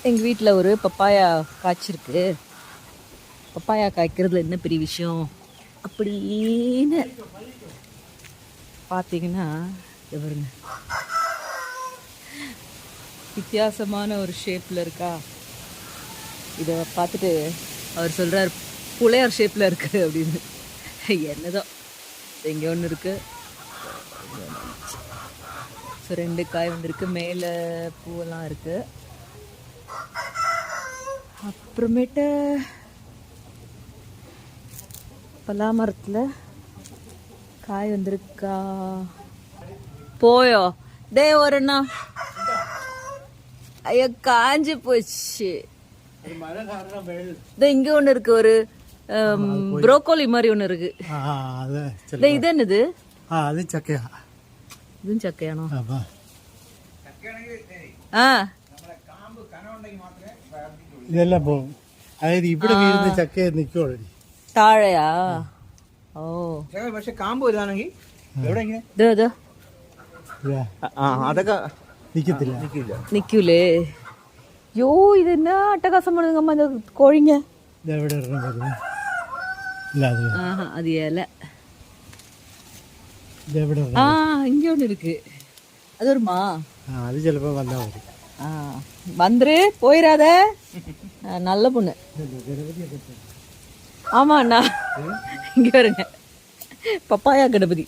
எங்கள் வீட்டில் ஒரு பப்பாயா காய்ச்சிருக்கு. பப்பாயா காய்க்கிறதுல என்ன பெரிய விஷயம் அப்படின்னு பார்த்தீங்கன்னா, பாருங்க, வித்தியாசமான ஒரு ஷேப்பில் இருக்கா. இதை பார்த்துட்டு அவர் சொல்கிறார் புலையார் ஷேப்பில் இருக்குது அப்படின்னு. என்னதான் இங்கே ஒன்று இருக்குது. ஸோ 2 காய் வந்திருக்கு, மேலே பூவெல்லாம் இருக்குது. அப்புறமேட்டு பலாமரத்தில் காய் வந்திருக்கா. போயோ டே ஒருண்ணா, ஐயோ காஞ்சி போச்சு. இங்க ஒண்ணு இருக்கு, ஒரு ப்ரோக்கோலி மாதிரி ஒண்ணு இருக்கு. இது என்னது? அது சக்கையா? இதுவும் சக்கையானோ? இதெல்லாம் போகும். അതായത് ഇവിടെ വീഴുന്ന ചക്ക നിൽക്കുള്ളൂ താഴെയാ. ഓ പക്ഷെ കാമ്പ് വലുതാണെങ്കിൽ എവിടെ ഇങ്ങനെ അതൊക്കെ നിൽക്കത്തില്ല. നിക്കൂലേ? യോ ഇത് എന്നാ അട്ടകാസം பண்ணுங்கம்மா இந்த கோழிங்க. എവിടെ அது இல. இங்க ஒன்று இருக்கு. அது வருமா? அது ചിലപ്പോ വന്നാ വരും. வந்துரு, போயிடாத. நல்ல பொண்ணு. ஆமா அண்ணா, இங்க வருங்க, பப்பாயா கணபதி.